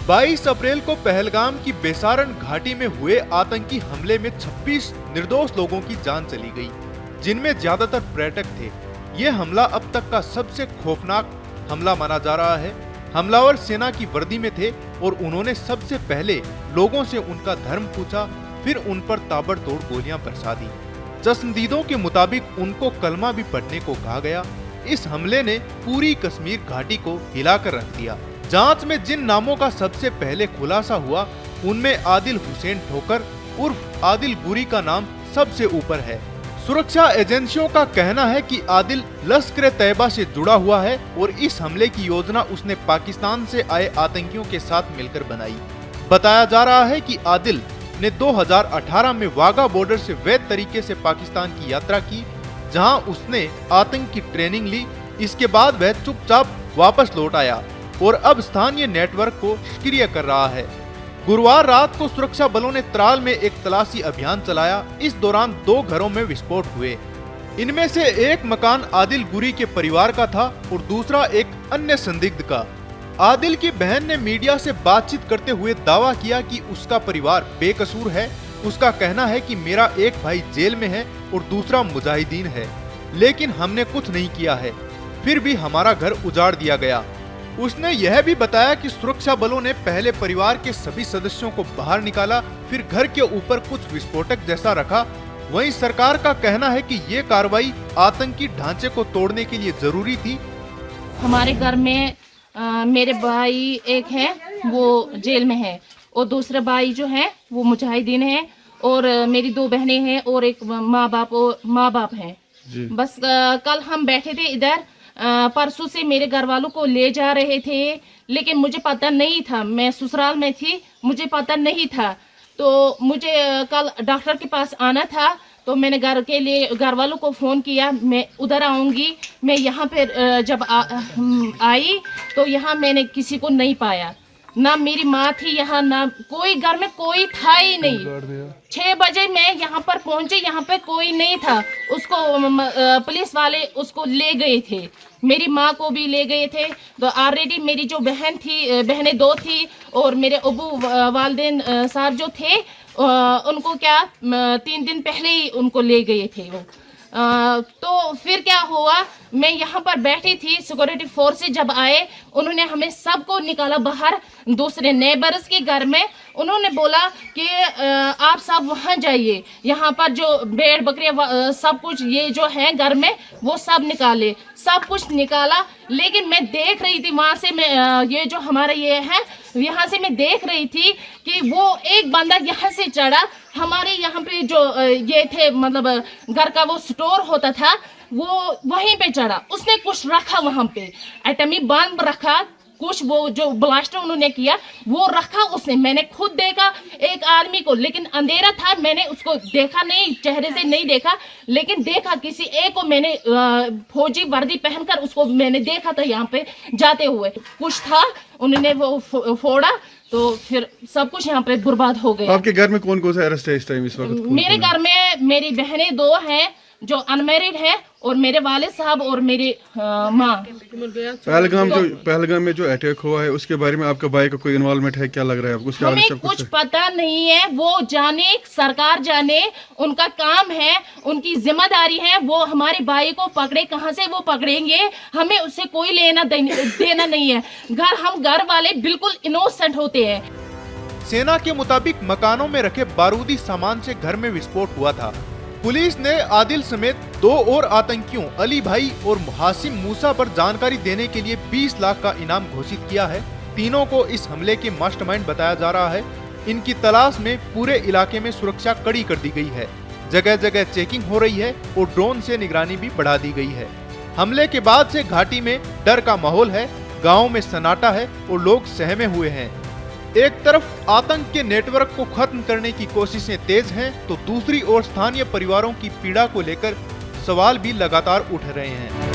22 अप्रैल को पहलगाम की बेसारन घाटी में हुए आतंकी हमले में 26 निर्दोष लोगों की जान चली गई, जिनमें ज्यादातर पर्यटक थे। ये हमला अब तक का सबसे खौफनाक हमला माना जा रहा है। हमलावर सेना की वर्दी में थे और उन्होंने सबसे पहले लोगों से उनका धर्म पूछा, फिर उन पर ताबड़तोड़ गोलियां बरसा दी। चश्मदीदों के मुताबिक उनको कलमा भी पढ़ने को कहा गया। इस हमले ने पूरी कश्मीर घाटी को हिलाकर रख दिया। जांच में जिन नामों का सबसे पहले खुलासा हुआ, उनमें आदिल हुसैन ठोकर उर्फ आदिल गुरी का नाम सबसे ऊपर है। सुरक्षा एजेंसियों का कहना है कि आदिल लश्कर-ए-तैयबा से जुड़ा हुआ है और इस हमले की योजना उसने पाकिस्तान से आए आतंकियों के साथ मिलकर बनाई। बताया जा रहा है कि आदिल ने 2018 में वाघा बॉर्डर से वैध तरीके से पाकिस्तान की यात्रा की, जहां उसने आतंक की ट्रेनिंग ली। इसके बाद वह चुपचाप वापस लौट आया और अब स्थानीय नेटवर्क को सक्रिय कर रहा है। गुरुवार रात को सुरक्षा बलों ने त्राल में एक तलाशी अभियान चलाया। इस दौरान 2 घरों में विस्फोट हुए। इनमें से एक मकान आदिल गुरी के परिवार का था और दूसरा एक अन्य संदिग्ध का। आदिल की बहन ने मीडिया से बातचीत करते हुए दावा किया कि उसका परिवार बेकसूर है। उसका कहना है कि मेरा एक भाई जेल में है और दूसरा मुजाहिदीन है, लेकिन हमने कुछ नहीं किया है, फिर भी हमारा घर उजाड़ दिया गया। उसने यह भी बताया कि सुरक्षा बलों ने पहले परिवार के सभी सदस्यों को बाहर निकाला, फिर घर के ऊपर कुछ विस्फोटक जैसा रखा। वहीं सरकार का कहना है कि ये कार्रवाई आतंकी ढांचे को तोड़ने के लिए जरूरी थी। हमारे घर में मेरे भाई एक है, वो जेल में है, और दूसरा भाई जो है वो मुजाहिदीन है, और मेरी 2 बहनें हैं और एक माँ बाप है। बस कल हम बैठे थे इधर, परसों से मेरे घर वालों को ले जा रहे थे, लेकिन मुझे पता नहीं था, मैं ससुराल में थी, मुझे पता नहीं था। तो मुझे कल डॉक्टर के पास आना था, तो मैंने घर वालों को फ़ोन किया, मैं उधर आऊँगी। मैं यहाँ पे जब आई तो यहाँ मैंने किसी को नहीं पाया, ना मेरी माँ थी यहाँ, ना कोई घर में कोई था ही नहीं। 6 बजे मैं यहाँ पर पहुँची, यहाँ पे कोई नहीं था। उसको पुलिस वाले उसको ले गए थे, मेरी माँ को भी ले गए थे। तो ऑलरेडी मेरी जो बहनें 2 थी और मेरे अबू वालिदैन साहब जो थे, उनको क्या 3 दिन पहले ही उनको ले गए थे वो। तो फिर क्या हुआ, मैं यहाँ पर बैठी थी, सिक्योरिटी फोर्स जब आए, उन्होंने हमें सबको निकाला बाहर दूसरे नेबर्स के घर में। उन्होंने बोला कि आप सब वहाँ जाइए, यहाँ पर जो भेड़ बकरियाँ सब कुछ ये जो है घर में वो सब निकाले, सब कुछ निकाला। लेकिन मैं देख रही थी वहाँ से, मैं ये जो हमारा ये है, यहाँ से मैं देख रही थी कि वो एक बंदा यहाँ से चढ़ा, हमारे यहाँ पे जो ये थे, मतलब घर का वो स्टोर होता था, वो वहीं पे चढ़ा। उसने कुछ रखा वहाँ पे, एटमी बम रखा, कुछ वो जो ब्लास्ट उन्होंने किया वो रखा उसने। मैंने खुद देखा एक आदमी को, लेकिन अंधेरा था, मैंने उसको देखा नहीं, चेहरे से नहीं देखा, लेकिन देखा किसी एक को मैंने फौजी वर्दी पहनकर उसको मैंने देखा था यहाँ पे जाते हुए। कुछ था, उन्होंने वो फोड़ा, तो फिर सब कुछ यहाँ पे बर्बाद हो गया। आपके घर में कौन कौन सा अरेस्ट है इस टाइम, इस वक्त? मेरे घर में मेरी बहनें 2 हैं जो अनमैरिड है, और मेरे वाले साहब और मेरी माँ। पहलगाम में जो अटैक हुआ है, उसके बारे में आपका भाई का कोई इन्वॉल्वमेंट है, क्या लग रहा है आपको? हमें कुछ पता नहीं है, वो जाने, सरकार जाने, उनका काम है, उनकी जिम्मेदारी है। वो हमारे भाई को पकड़े, कहाँ से वो पकड़ेंगे, हमें उससे कोई लेना देना नहीं है। हम घर वाले बिल्कुल इनोसेंट होते हैं। सेना के मुताबिक मकानों में रखे बारूदी सामान से घर में विस्फोट हुआ था। पुलिस ने आदिल समेत 2 और आतंकियों अली भाई और हासिम मूसा पर जानकारी देने के लिए 20 लाख का इनाम घोषित किया है। तीनों को इस हमले के मास्टरमाइंड बताया जा रहा है। इनकी तलाश में पूरे इलाके में सुरक्षा कड़ी कर दी गई है। जगह जगह चेकिंग हो रही है और ड्रोन से निगरानी भी बढ़ा दी गई है। हमले के बाद से घाटी में डर का माहौल है, गाँव में सन्नाटा है और लोग सहमे हुए हैं। एक तरफ आतंक के नेटवर्क को खत्म करने की कोशिशें तेज हैं, तो दूसरी ओर स्थानीय परिवारों की पीड़ा को लेकर सवाल भी लगातार उठ रहे हैं।